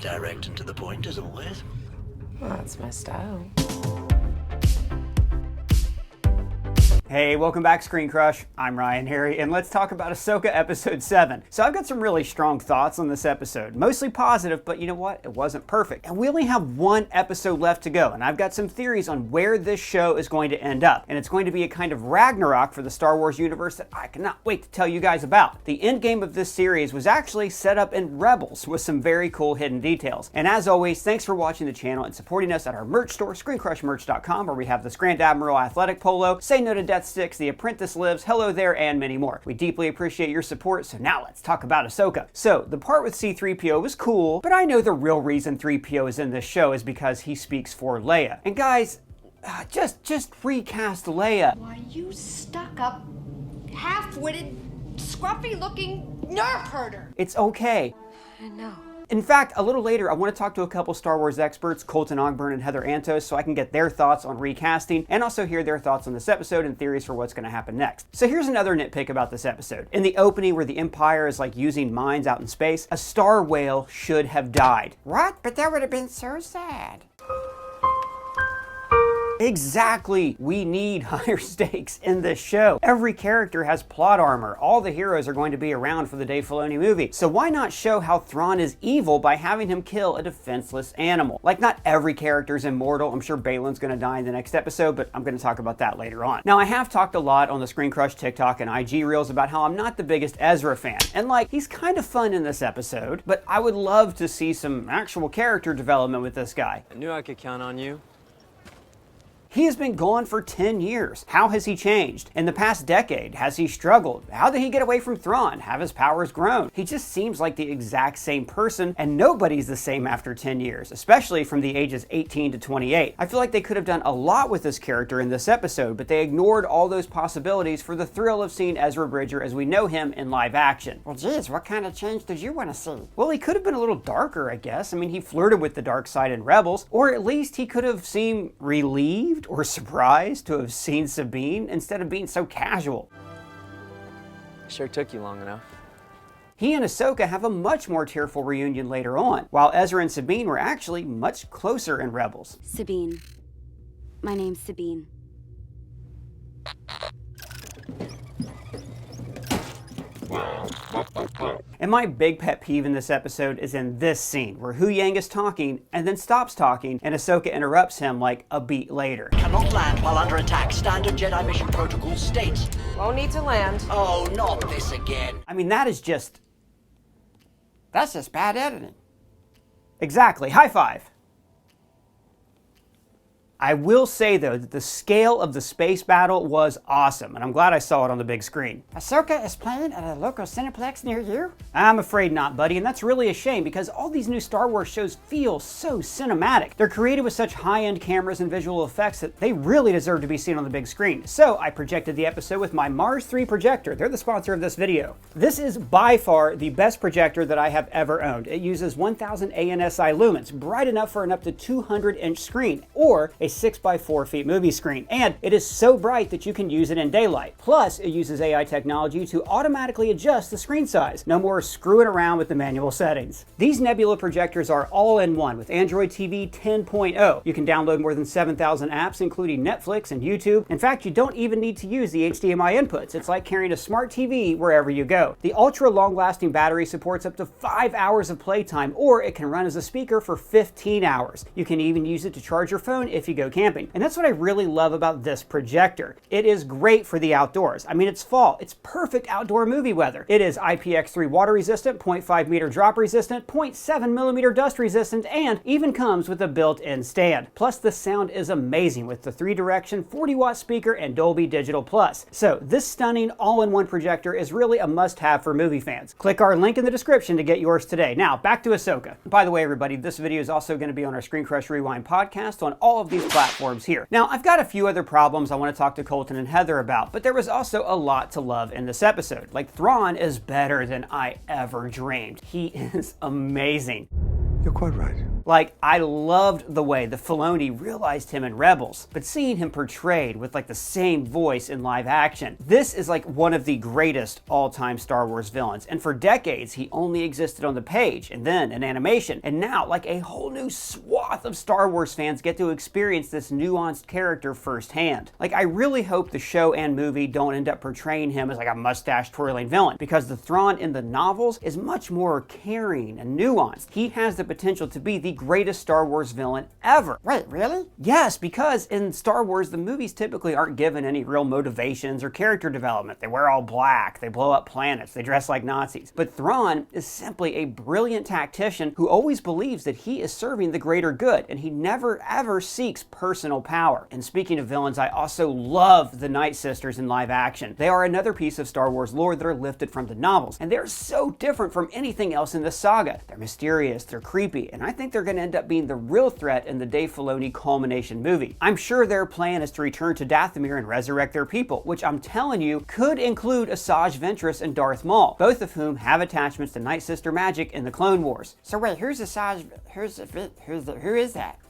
Direct and to the point, as always. Well, that's my style. Hey, welcome back, ScreenCrush. I'm Ryan Harry, and let's talk about Ahsoka Episode 7. So I've got some really strong thoughts on this episode. Mostly positive, but you know what? It wasn't perfect. And we only have one episode left to go, and I've got some theories on where this show is going to end up. And it's going to be a kind of Ragnarok for the Star Wars universe that I cannot wait to tell you guys about. The endgame of this series was actually set up in Rebels with some very cool hidden details. And as always, thanks for watching the channel and supporting us at our merch store, ScreenCrushMerch.com, where we have this Grand Admiral Athletic Polo, Say No to Death Sticks, The Apprentice Lives, Hello There, and many more. We deeply appreciate your support, so now let's talk about Ahsoka. So, the part with C-3PO was cool, but I know the real reason 3PO is in this show is because he speaks for Leia. And guys, just recast Leia. Why, you stuck-up, half-witted, scruffy-looking nerf herder. It's okay. I know. In fact, a little later, I want to talk to a couple Star Wars experts, Colton Ogburn and Heather Antos, so I can get their thoughts on recasting and also hear their thoughts on this episode and theories for what's going to happen next. So here's another nitpick about this episode. In the opening, where the Empire is like using mines out in space, a star whale should have died. What? But that would have been so sad. Exactly. We need higher stakes in this show. Every character has plot armor. All the heroes are going to be around for the Dave Filoni movie. So why not show how Thrawn is evil by having him kill a defenseless animal? Like, not every character is immortal. I'm sure Baylan's going to die in the next episode, but I'm going to talk about that later on. Now, I have talked a lot on the ScreenCrush TikTok and IG Reels about how I'm not the biggest Ezra fan. And like, he's kind of fun in this episode, but I would love to see some actual character development with this guy. I knew I could count on you. He has been gone for 10 years. How has he changed? In the past decade, has he struggled? How did he get away from Thrawn? Have his powers grown? He just seems like the exact same person, and nobody's the same after 10 years, especially from the ages 18 to 28. I feel like they could have done a lot with this character in this episode, but they ignored all those possibilities for the thrill of seeing Ezra Bridger as we know him in live action. Well, geez, what kind of change did you want to see? Well, he could have been a little darker, I guess. I mean, he flirted with the dark side in Rebels, or at least he could have seemed relieved or surprised to have seen Sabine instead of being so casual. Sure took you long enough. He and Ahsoka have a much more tearful reunion later on, while Ezra and Sabine were actually much closer in Rebels. Sabine. My name's Sabine. And my big pet peeve in this episode is in this scene, where Hu Yang is talking and then stops talking, and Ahsoka interrupts him like a beat later. Cannot land while under attack. Standard Jedi mission protocol states. Won't need to land. Oh, not this again. I mean, that's just bad editing. Exactly. High five. I will say, though, that the scale of the space battle was awesome, and I'm glad I saw it on the big screen. Ahsoka is playing at a local Cineplex near you? I'm afraid not, buddy, and that's really a shame because all these new Star Wars shows feel so cinematic. They're created with such high-end cameras and visual effects that they really deserve to be seen on the big screen. So I projected the episode with my Mars 3 projector. They're the sponsor of this video. This is by far the best projector that I have ever owned. It uses 1000 ANSI lumens, bright enough for an up to 200-inch screen, or a 6x4 feet movie screen, and it is so bright that you can use it in daylight. Plus, it uses AI technology to automatically adjust the screen size. No more screwing around with the manual settings. These Nebula projectors are all-in-one with Android TV 10.0. You can download more than 7,000 apps, including Netflix and YouTube. In fact, you don't even need to use the HDMI inputs. It's like carrying a smart TV wherever you go. The ultra long-lasting battery supports up to 5 hours of playtime, or it can run as a speaker for 15 hours. You can even use it to charge your phone if you go camping. And that's what I really love about this projector. It is great for the outdoors. I mean, it's fall. It's perfect outdoor movie weather. It is IPX3 water resistant, 0.5 meter drop resistant, 0.7 millimeter dust resistant, and even comes with a built-in stand. Plus, the sound is amazing with the 3-direction 40-watt speaker and Dolby Digital Plus. So this stunning all-in-one projector is really a must-have for movie fans. Click our link in the description to get yours today. Now, back to Ahsoka. By the way, everybody, this video is also going to be on our ScreenCrush Rewind podcast on all of these platforms here. Now, I've got a few other problems I want to talk to Colton and Heather about, but there was also a lot to love in this episode. Like, Thrawn is better than I ever dreamed. He is amazing. You're quite right. Like, I loved the way the Filoni realized him in Rebels, but seeing him portrayed with like the same voice in live action, this is like one of the greatest all-time Star Wars villains. And for decades, he only existed on the page and then in animation. And now, like, a whole new swath of Star Wars fans get to experience this nuanced character firsthand. Like, I really hope the show and movie don't end up portraying him as like a mustache-twirling villain, because the Thrawn in the novels is much more caring and nuanced. He has the potential to be the greatest Star Wars villain ever. Wait, really? Yes, because in Star Wars, the movies typically aren't given any real motivations or character development. They wear all black, they blow up planets, they dress like Nazis. But Thrawn is simply a brilliant tactician who always believes that he is serving the greater good, and he never ever seeks personal power. And speaking of villains, I also love the Night Sisters in live action. They are another piece of Star Wars lore that are lifted from the novels, and they're so different from anything else in the saga. They're mysterious, they're creepy, and I think they're going to end up being the real threat in the Dave Filoni culmination movie. I'm sure their plan is to return to Dathomir and resurrect their people, which I'm telling you could include Asajj Ventress and Darth Maul, both of whom have attachments to Night Sister magic in the Clone Wars. So wait, who is that?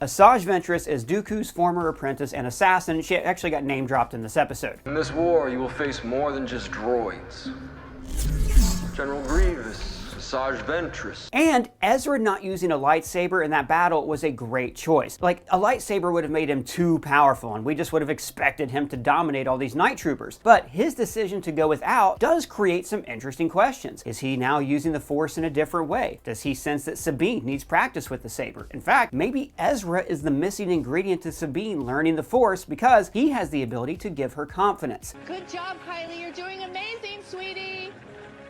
Asajj Ventress is Dooku's former apprentice and assassin. She actually got name dropped in this episode. In this war, you will face more than just droids. General Grievous, Asajj Ventress. And Ezra not using a lightsaber in that battle was a great choice. Like, a lightsaber would have made him too powerful, and we just would have expected him to dominate all these night troopers. But his decision to go without does create some interesting questions. Is he now using the Force in a different way? Does he sense that Sabine needs practice with the saber? In fact, maybe Ezra is the missing ingredient to Sabine learning the Force, because he has the ability to give her confidence. Good job, Kylie. You're doing amazing, sweetie.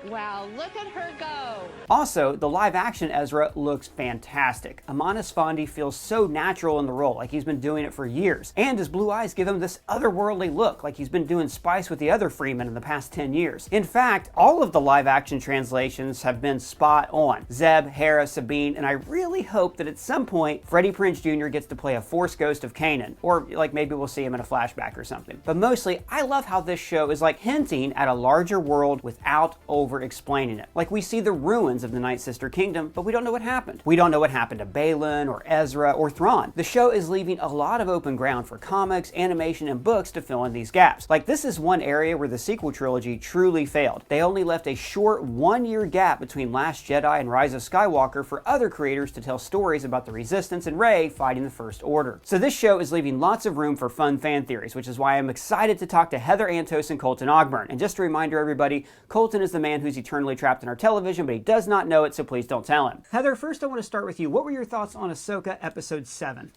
Wow, look at her go. Also, the live-action Ezra looks fantastic. Amon Esfandi feels so natural in the role, like he's been doing it for years. And his blue eyes give him this otherworldly look, like he's been doing Spice with the other Freemen in the past 10 years. In fact, all of the live-action translations have been spot on. Zeb, Hera, Sabine, and I really hope that at some point, Freddie Prinze Jr. gets to play a Force ghost of Kanan, or like maybe we'll see him in a flashback or something. But mostly, I love how this show is like hinting at a larger world without over-explaining it. Like, we see the ruins of the Night Sister Kingdom, but we don't know what happened. We don't know what happened to Baylan or Ezra or Thrawn. The show is leaving a lot of open ground for comics, animation, and books to fill in these gaps. Like, this is one area where the sequel trilogy truly failed. They only left a short 1-year gap between Last Jedi and Rise of Skywalker for other creators to tell stories about the Resistance and Rey fighting the First Order. So this show is leaving lots of room for fun fan theories, which is why I'm excited to talk to Heather Antos and Colton Ogburn. And just a reminder, everybody, Colton is the man who's eternally trapped in our television, but he does not know it, so please don't tell him. Heather, first I want to start with you. What were your thoughts on Ahsoka Episode 7?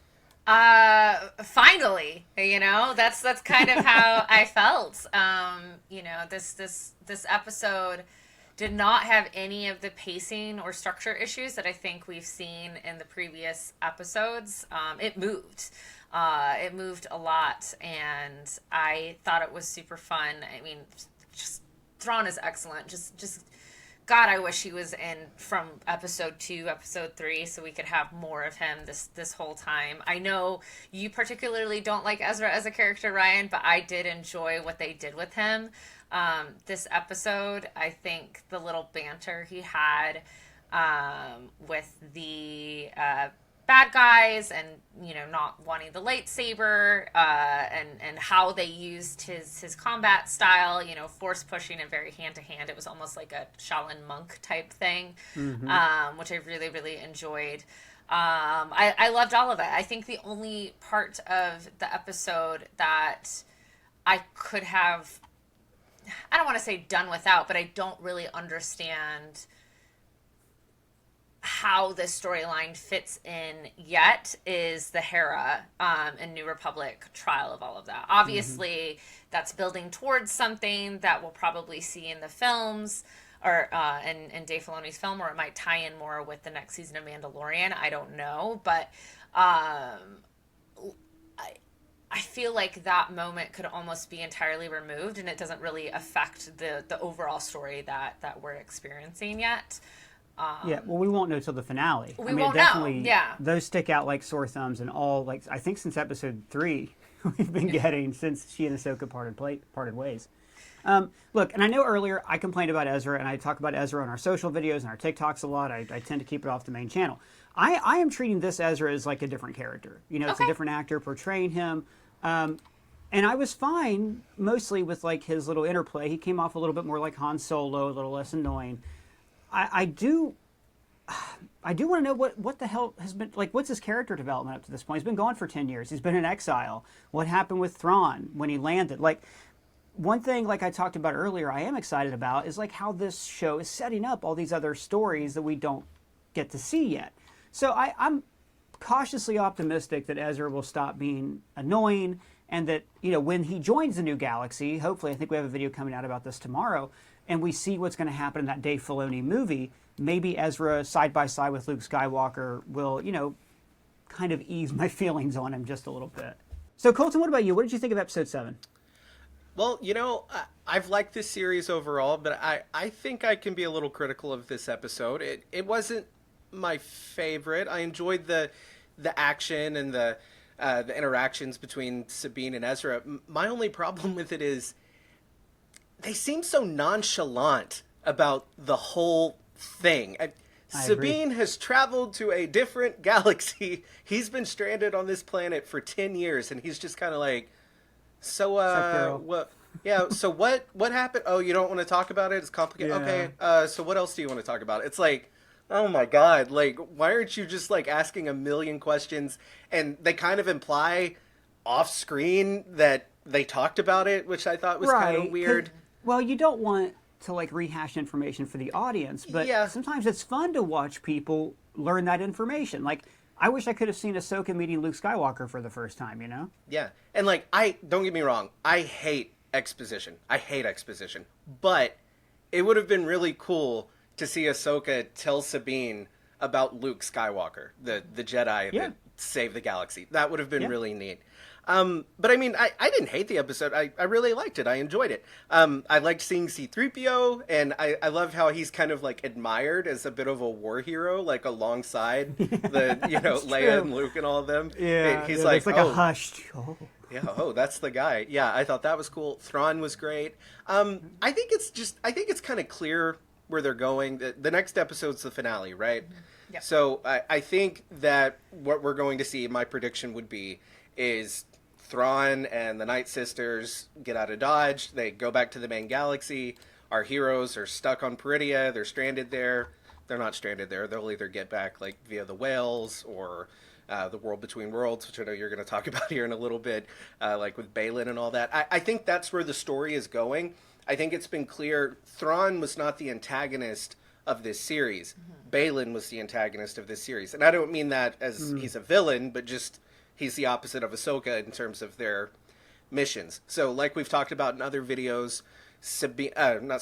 Finally, you know, that's kind of how I felt. You know, this episode did not have any of the pacing or structure issues that I think we've seen in the previous episodes. It moved a lot, and I thought it was super fun. I mean, just Thrawn is excellent. Just God, I wish he was in from episode 2, episode 3, so we could have more of him this whole time. I know you particularly don't like Ezra as a character, Ryan, but I did enjoy what they did with him. This episode, I think the little banter he had with the bad guys, and you know, not wanting the lightsaber, and how they used his combat style, you know, force pushing and very hand to hand. It was almost like a Shaolin monk type thing, which I really enjoyed. I loved all of it. I think the only part of the episode that I could have, I don't want to say done without, but I don't really understand how this storyline fits in yet, is the Hera and New Republic trial of all of that. Obviously, that's building towards something that we'll probably see in the films, or in Dave Filoni's film, or it might tie in more with the next season of Mandalorian. I don't know, but I feel like that moment could almost be entirely removed, and it doesn't really affect the overall story that we're experiencing yet. Yeah, well, we won't know till the finale. We won't know, yeah. Those stick out like sore thumbs, and all, like, I think since episode 3, we've been getting, since she and Ahsoka parted ways. Look, and I know earlier I complained about Ezra, and I talk about Ezra on our social videos and our TikToks a lot. I tend to keep it off the main channel. I am treating this Ezra as like a different character. You know, it's a Okay. different actor portraying him. And I was fine mostly with like his little interplay. He came off a little bit more like Han Solo, a little less annoying. I do want to know what the hell has been, like, what's his character development up to this point? He's been gone for 10 years. He's been in exile. What happened with Thrawn when he landed? Like, one thing, like I talked about earlier, I am excited about is like how this show is setting up all these other stories that we don't get to see yet. So I'm cautiously optimistic that Ezra will stop being annoying, and that, you know, when he joins the new galaxy, hopefully, I think we have a video coming out about this tomorrow, and we see what's going to happen in that Dave Filoni movie, maybe Ezra side by side with Luke Skywalker will, you know, kind of ease my feelings on him just a little bit. So Colton, what about you? What did you think of episode 7? Well, you know, I've liked this series overall, but I think I can be a little critical of this episode. It wasn't my favorite. I enjoyed the action and the interactions between Sabine and Ezra. My only problem with it is they seem so nonchalant about the whole thing. Sabine has traveled to a different galaxy. He's been stranded on this planet for 10 years, and he's just kind of like, so, what? Yeah, so what happened? Oh, you don't want to talk about it? It's complicated. Yeah. Okay, so what else do you want to talk about? It's like, oh my God, like, why aren't you just, like, asking a million questions? And they kind of imply off screen that they talked about it, which I thought was kind of weird. Well, you don't want to, like, rehash information for the audience, but sometimes it's fun to watch people learn that information. Like, I wish I could have seen Ahsoka meeting Luke Skywalker for the first time, you know? Yeah, and, like, don't get me wrong, I hate exposition. But it would have been really cool to see Ahsoka tell Sabine about Luke Skywalker, the Jedi that saved the galaxy. That would have been really neat. But I mean, I didn't hate the episode. I really liked it. I enjoyed it. I liked seeing C-3PO, and I love how he's kind of like admired as a bit of a war hero, like alongside the, you know, Leia and Luke and all of them. Yeah, he's like, it's like a hushed. Oh. Yeah, that's the guy. Yeah, I thought that was cool. Thrawn was great. I think it's kind of clear where they're going. The next episode's the finale, right? Yeah. So I think that what we're going to see, my prediction would be, is Thrawn and the Night Sisters get out of Dodge. They go back to the main galaxy. Our heroes are stuck on Peridia. They're stranded there. They're not stranded there. They'll either get back like via the whales or the World Between Worlds, which I know you're going to talk about here in a little bit, like with Baylan and all that. I think that's where the story is going. I think it's been clear Thrawn was not the antagonist of this series. Baylan was the antagonist of this series. And I don't mean that as he's a villain, but just he's the opposite of Ahsoka in terms of their missions. So like we've talked about in other videos, Ahsoka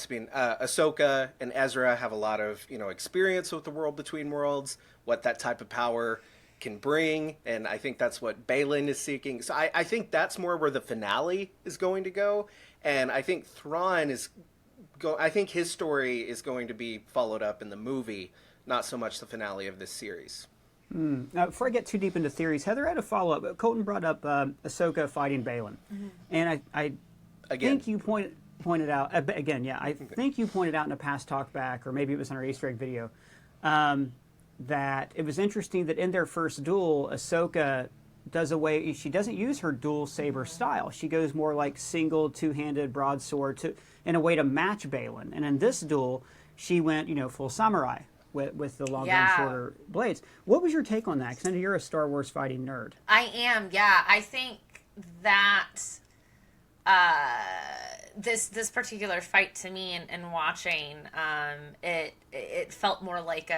and Ezra have a lot of, you know, experience with the World Between Worlds, what that type of power can bring, and I think that's what Balin is seeking. So I think that's more where the finale is going to go, and I think Thrawn I think his story is going to be followed up in the movie, not so much the finale of this series. Now, before I get too deep into theories, Heather had a follow-up. Colton brought up Ahsoka fighting Balin, and I think you pointed out again. Yeah, I think you pointed out in a past talkback, or maybe it was in our Easter egg video, that it was interesting that in their first duel, Ahsoka she doesn't use her dual saber style. She goes more like single, two-handed broadsword in a way to match Balin. And in this duel, she went, you know, full samurai with the longer and shorter blades. What was your take on that? Because I know you're a Star Wars fighting nerd. I am, yeah. I think that this particular fight to me and watching, it felt more like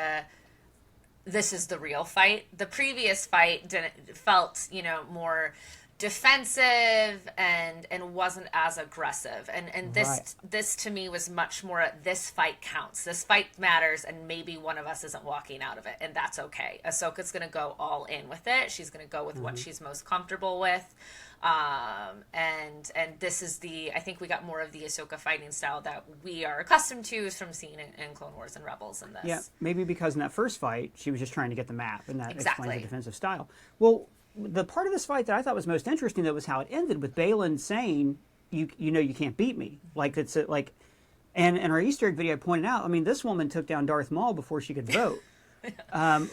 this is the real fight. The previous fight felt, you know, more defensive and wasn't as aggressive. And this to me was much more this fight counts. This fight matters, and maybe one of us isn't walking out of it, and that's okay. Ahsoka's going to go all in with it. She's going to go with what she's most comfortable with. And this is I think we got more of the Ahsoka fighting style that we are accustomed to from seeing in Clone Wars and Rebels and this. Yeah, maybe because in that first fight, she was just trying to get the map, and that explains the defensive style. Well, the part of this fight that I thought was most interesting, though, was how it ended with Balin saying, you know you can't beat me. Like, it's like, and in our Easter egg video, I pointed out, I mean, this woman took down Darth Maul before she could vote.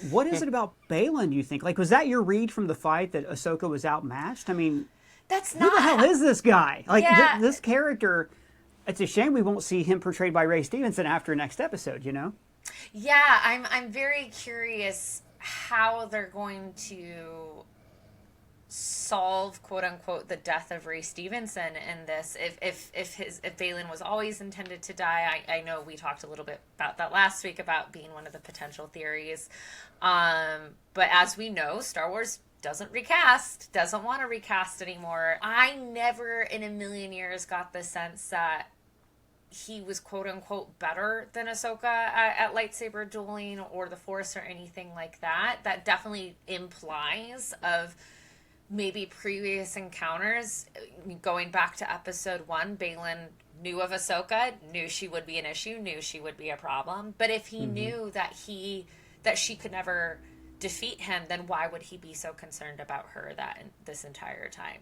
What is it about Baylan, you think? Like, was that your read from the fight that Ahsoka was outmatched? I mean, That's who not. the hell is this guy? Like, Yeah. this character, it's a shame we won't see him portrayed by Ray Stevenson after next episode, you know? Yeah, I'm very curious how they're going to solve, quote unquote, the death of Ray Stevenson in this. If Balin was always intended to die, I know we talked a little bit about that last week about being one of the potential theories. But as we know, Star Wars doesn't want to recast anymore. I never in a million years got the sense that he was quote unquote better than Ahsoka at lightsaber dueling or the Force or anything like that. That definitely implies of maybe previous encounters. Going back to episode 1, Baylan knew of Ahsoka, knew she would be an issue, knew she would be a problem. But if he knew that she could never defeat him, then why would he be so concerned about her this entire time?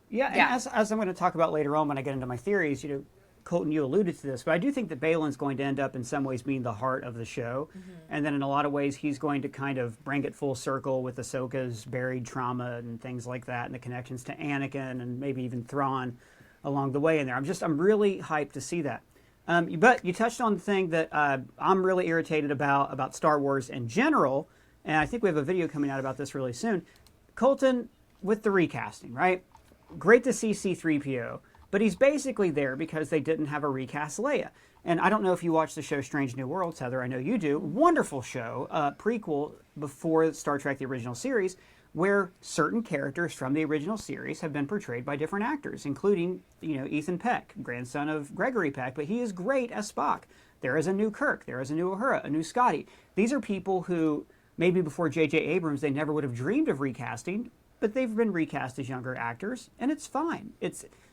Yeah, and as I'm going to talk about later on when I get into my theories, you know, Colton, you alluded to this, but I do think that Balin's going to end up in some ways being the heart of the show. And then in a lot of ways, he's going to kind of bring it full circle with Ahsoka's buried trauma and things like that, and the connections to Anakin and maybe even Thrawn along the way in there. I'm really hyped to see that. But you touched on the thing that I'm really irritated about Star Wars in general, and I think we have a video coming out about this really soon. Colton, with the recasting, right? Great to see C-3PO, but he's basically there because they didn't have a recast Leia. And I don't know if you watch the show Strange New Worlds, Heather. I know you do. Wonderful show, prequel before Star Trek, the original series, where certain characters from the original series have been portrayed by different actors, including, you know, Ethan Peck, grandson of Gregory Peck, but he is great as Spock. There is a new Kirk. There is a new Uhura, a new Scotty. These are people who, maybe before J.J. Abrams, they never would have dreamed of recasting, but they've been recast as younger actors, and it's fine.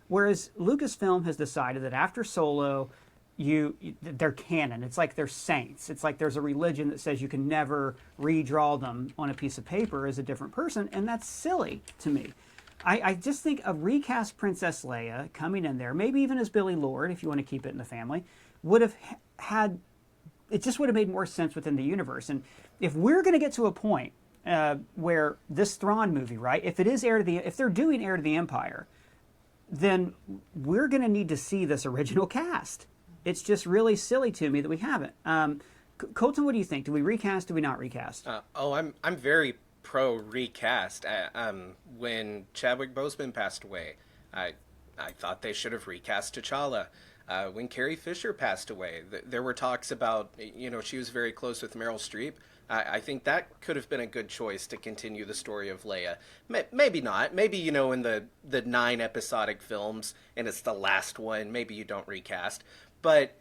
Whereas Lucasfilm has decided that after Solo, they're canon. It's like they're saints. It's like there's a religion that says you can never redraw them on a piece of paper as a different person, and that's silly to me. I just think a recast Princess Leia coming in there, maybe even as Billy Lord, if you want to keep it in the family, would have had, it just would have made more sense within the universe. And if we're going to get to a point where this Thrawn movie, right, if they're doing Heir to the Empire, then we're going to need to see this original cast. It's just really silly to me that we haven't. Colton, what do you think? Do we recast? Do we not recast? I'm very pro recast. When Chadwick Boseman passed away, I thought they should have recast T'Challa. When Carrie Fisher passed away, there were talks about, you know, she was very close with Meryl Streep. I think that could have been a good choice to continue the story of Leia. Maybe not. Maybe, you know, in the 9 episodic films, and it's the last one, maybe you don't recast. But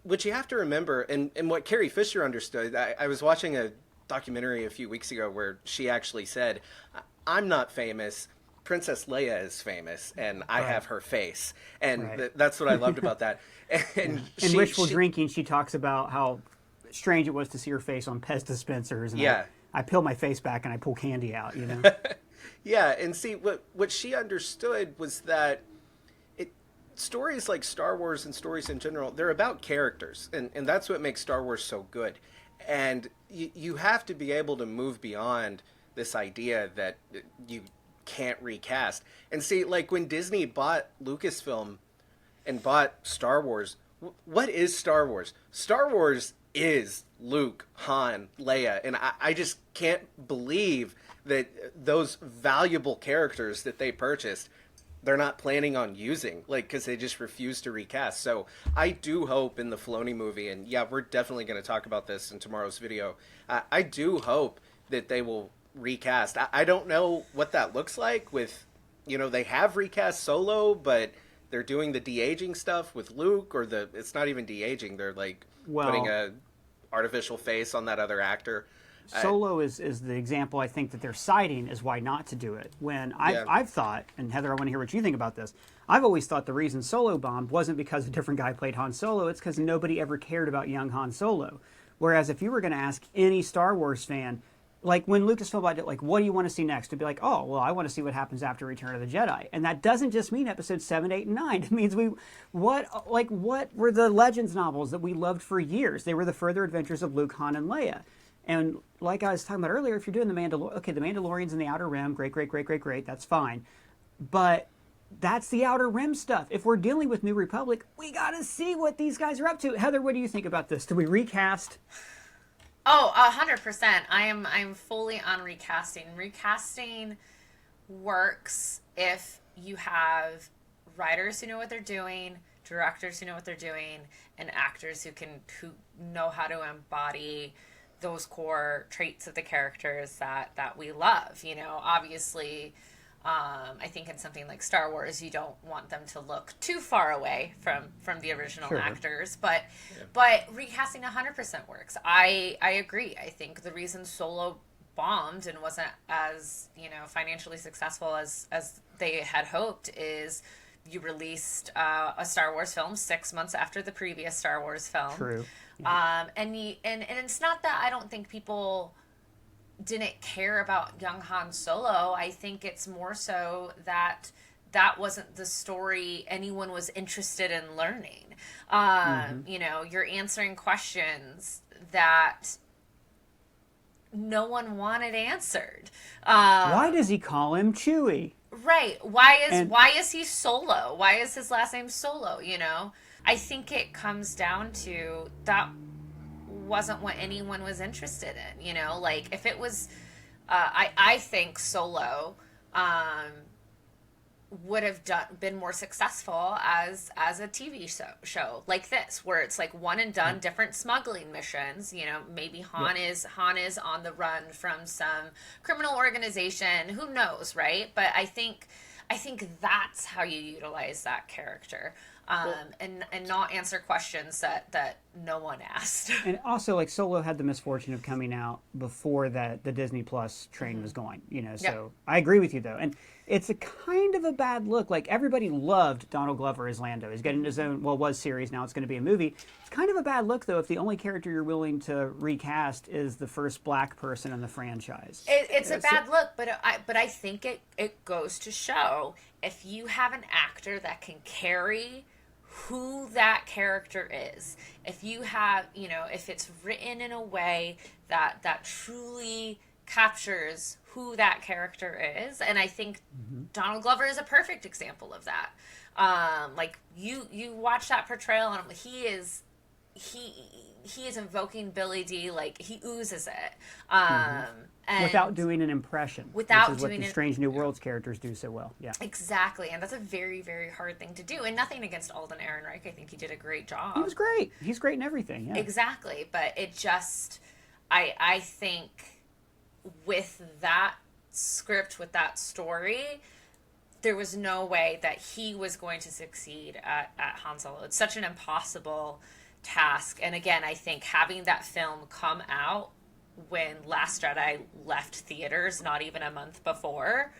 what you have to remember, and what Carrie Fisher understood, I was watching a documentary a few weeks ago where she actually said, I'm not famous, Princess Leia is famous, and I have her face. And that's what I loved about that. And in Wishful Drinking, she talks about how strange it was to see her face on Pez dispensers. And I peel my face back and I pull candy out, you know? Yeah, and see, what she understood was that stories like Star Wars and stories in general, they're about characters, and that's what makes Star Wars so good. And you have to be able to move beyond this idea that you can't recast. And see, like when Disney bought Lucasfilm and bought Star Wars, what is Star Wars? Star Wars is Luke, Han, Leia, and I just can't believe that those valuable characters that they purchased, they're not planning on using, like, because they just refuse to recast. So I do hope in the Filoni movie, and yeah, we're definitely going to talk about this in tomorrow's video, I do hope that they will recast. I don't know what that looks like with, you know, they have recast Solo, but they're doing the de-aging stuff with Luke, or it's not even de-aging, they're like putting a artificial face on that other actor. Solo is the example I think that they're citing as why not to do it. When I've thought, and Heather, I want to hear what you think about this, I've always thought the reason Solo bombed wasn't because a different guy played Han Solo, it's because nobody ever cared about young Han Solo. Whereas if you were going to ask any Star Wars fan, like when Lucasfilm did, like, what do you want to see next? To be like, oh, well, I want to see what happens after Return of the Jedi. And that doesn't just mean episodes 7, 8, and 9. It means what were the Legends novels that we loved for years? They were the further adventures of Luke, Han, and Leia. And like I was talking about earlier, if you're doing the Mandalorian, okay, the Mandalorian's in the Outer Rim, great, that's fine. But that's the Outer Rim stuff. If we're dealing with New Republic, we gotta see what these guys are up to. Heather, what do you think about this? Do we recast? Oh, 100%. I'm fully on recasting. Recasting works if you have writers who know what they're doing, directors who know what they're doing, and actors who know how to embody those core traits of the characters that we love. You know, obviously, I think in something like Star Wars, you don't want them to look too far away from the original actors, but recasting 100% works. I agree. I think the reason Solo bombed and wasn't as, you know, financially successful as they had hoped is you released a Star Wars film 6 months after the previous Star Wars film. True. And it's not that I don't think people didn't care about young Han Solo. I think it's more so that wasn't the story anyone was interested in learning. You know, you're answering questions that no one wanted answered. Why does he call him Chewie? Right. Why is he Solo? Why is his last name Solo, you know? I think it comes down to that wasn't what anyone was interested in, you know? Like, if it was, I think Solo would have been more successful as a TV show like this, where it's like one and done, different smuggling missions. You know, maybe Han is on the run from some criminal organization. Who knows, right? But I think that's how you utilize that character. And not answer questions that no one asked. And also, like, Solo had the misfortune of coming out before that the Disney Plus train was going, you know, so I agree with you, though. And it's a kind of a bad look. Like, everybody loved Donald Glover as Lando. He's getting his own, was series, now it's going to be a movie. It's kind of a bad look, though, if the only character you're willing to recast is the first black person in the franchise. It's a bad look, but I think it goes to show if you have an actor that can carry who that character is, if you have, you know, if it's written in a way that truly captures who that character is, and I think Donald Glover is a perfect example of that. Like, you watch that portrayal, and he is invoking Billy D, like, he oozes it. And without doing an impression. Without which is doing what the Strange New Worlds characters do so well. Yeah. Exactly. And that's a very, very hard thing to do. And nothing against Alden Ehrenreich. I think he did a great job. He was great. He's great in everything. Yeah. Exactly. But it just, I think with that script, with that story, there was no way that he was going to succeed at Han Solo. It's such an impossible task. And again, I think having that film come out when Last Jedi left theaters not even a month before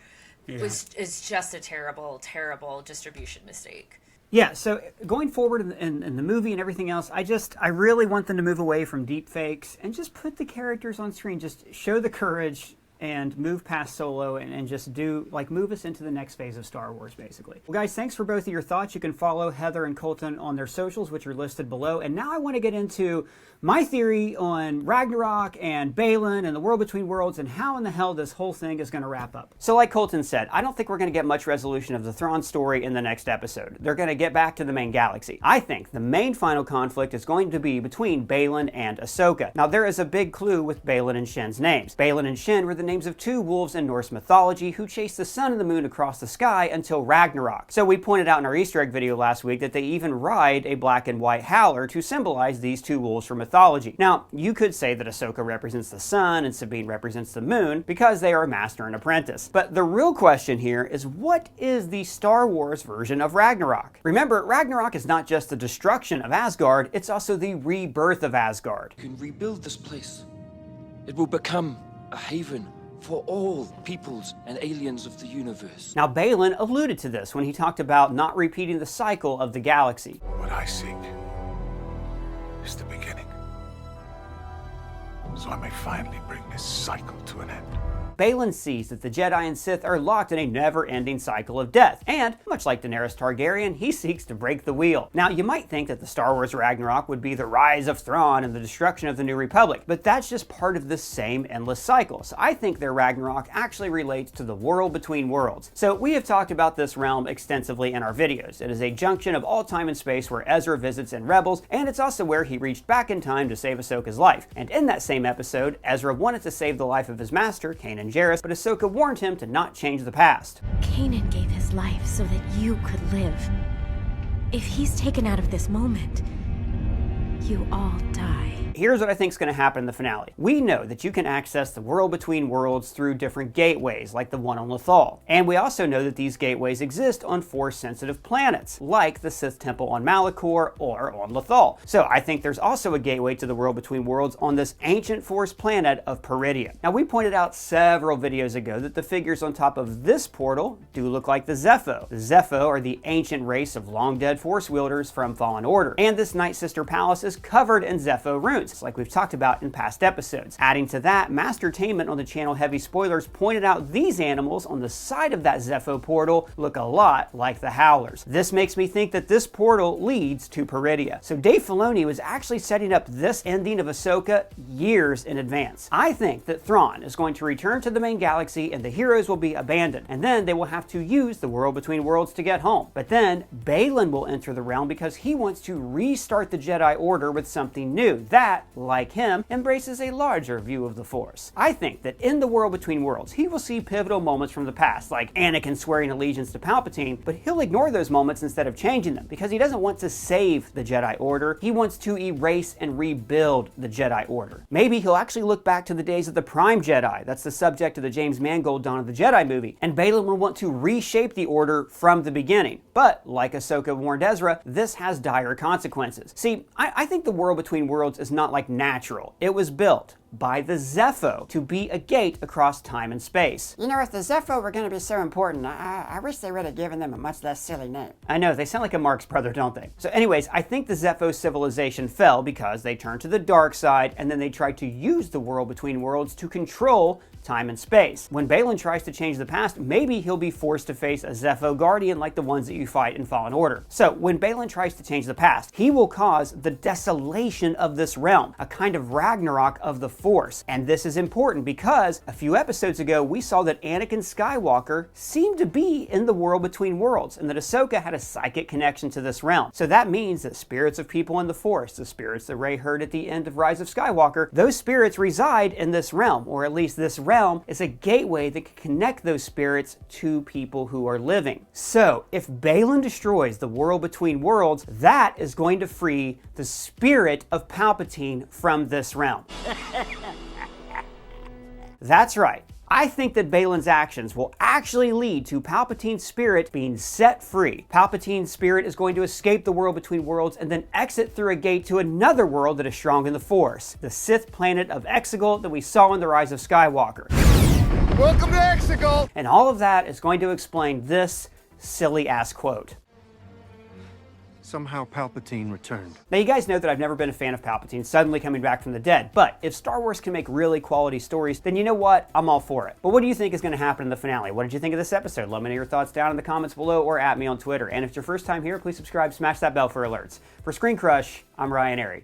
is just a terrible, terrible distribution mistake. Yeah, so going forward in the movie and everything else, I really want them to move away from deep fakes and just put the characters on screen. Just show the courage and move past Solo and just move us into the next phase of Star Wars, basically. Well, guys, thanks for both of your thoughts. You can follow Heather and Colton on their socials, which are listed below. And now I want to get into my theory on Ragnarok and Baylan and the World Between Worlds and how in the hell this whole thing is going to wrap up. So like Colton said, I don't think we're going to get much resolution of the Thrawn story in the next episode. They're going to get back to the main galaxy. I think the main final conflict is going to be between Baylan and Ahsoka. Now, there is a big clue with Baylan and Shen's names. Baylan and Shen were the names of two wolves in Norse mythology who chased the sun and the moon across the sky until Ragnarok. So we pointed out in our Easter egg video last week that they even ride a black and white howler to symbolize these two wolves from mythology. Now, you could say that Ahsoka represents the sun and Sabine represents the moon because they are master and apprentice. But the real question here is, what is the Star Wars version of Ragnarok? Remember, Ragnarok is not just the destruction of Asgard, it's also the rebirth of Asgard. You can rebuild this place. It will become a haven for all peoples and aliens of the universe. Now, Balin alluded to this when he talked about not repeating the cycle of the galaxy. What I seek is the beginning. so I may finally bring this cycle to an end. Baylan sees that the Jedi and Sith are locked in a never-ending cycle of death, and, much like Daenerys Targaryen, he seeks to break the wheel. Now, you might think that the Star Wars Ragnarok would be the rise of Thrawn and the destruction of the New Republic, but that's just part of this same endless cycle. So I think their Ragnarok actually relates to the world between worlds. So we have talked about this realm extensively in our videos. It is a junction of all time and space where Ezra visits in Rebels, and it's also where he reached back in time to save Ahsoka's life. And in that same episode, Ezra wanted to save the life of his master, Kanan Jarrus, but Ahsoka warned him to not change the past. Kanan gave his life so that you could live. If he's taken out of this moment, you all die. Here's what I think is going to happen in the finale. We know that you can access the world between worlds through different gateways, like the one on Lothal. And we also know that these gateways exist on Force-sensitive planets, like the Sith Temple on Malachor or on Lothal. So I think there's also a gateway to the world between worlds on this ancient Force planet of Peridia. Now, we pointed out several videos ago that the figures on top of this portal do look like the Zepho. The Zepho are the ancient race of long-dead Force wielders from Fallen Order. And this Night Sister Palace is covered in Zepho runes, like we've talked about in past episodes. Adding to that, Mastertainment on the channel Heavy Spoilers pointed out these animals on the side of that Zepho portal look a lot like the Howlers. This makes me think that this portal leads to Peridia. So Dave Filoni was actually setting up this ending of Ahsoka years in advance. I think that Thrawn is going to return to the main galaxy and the heroes will be abandoned, and then they will have to use the world between worlds to get home. But then Baylan will enter the realm because he wants to restart the Jedi Order with something new that, like him, embraces a larger view of the Force. I think that in the world between worlds, he will see pivotal moments from the past, like Anakin swearing allegiance to Palpatine, but he'll ignore those moments instead of changing them, because he doesn't want to save the Jedi Order, he wants to erase and rebuild the Jedi Order. Maybe he'll actually look back to the days of the Prime Jedi, that's the subject of the James Mangold Dawn of the Jedi movie, and Baylan will want to reshape the Order from the beginning. But, like Ahsoka warned Ezra, this has dire consequences. See, I think the world between worlds is not like natural. It was built by the Zepho to be a gate across time and space. You know, if the Zepho were going to be so important, I wish they would have given them a much less silly name. I know, they sound like a Marx brother, don't they? So anyways, I think the Zepho civilization fell because they turned to the dark side and then they tried to use the world between worlds to control time and space. When Baylan tries to change the past, maybe he'll be forced to face a Zepho guardian like the ones that you fight in Fallen Order. So when Baylan tries to change the past, he will cause the desolation of this realm, a kind of Ragnarok of the Force. And this is important because a few episodes ago, we saw that Anakin Skywalker seemed to be in the world between worlds and that Ahsoka had a psychic connection to this realm. So that means that spirits of people in the Force, the spirits that Rey heard at the end of Rise of Skywalker, those spirits reside in this realm, or at least this realm is a gateway that can connect those spirits to people who are living. So if Baylan destroys the world between worlds, that is going to free the spirit of Palpatine from this realm. That's right. I think that Baylan's actions will actually lead to Palpatine's spirit being set free. Palpatine's spirit is going to escape the world between worlds and then exit through a gate to another world that is strong in the Force, the Sith planet of Exegol that we saw in The Rise of Skywalker. Welcome to Exegol! And all of that is going to explain this silly-ass quote. Somehow Palpatine returned. Now, you guys know that I've never been a fan of Palpatine suddenly coming back from the dead, but if Star Wars can make really quality stories, then you know what? I'm all for it. But what do you think is going to happen in the finale? What did you think of this episode? Let me know your thoughts down in the comments below or at me on Twitter. And if it's your first time here, please subscribe, smash that bell for alerts. For ScreenCrush, I'm Ryan Airy.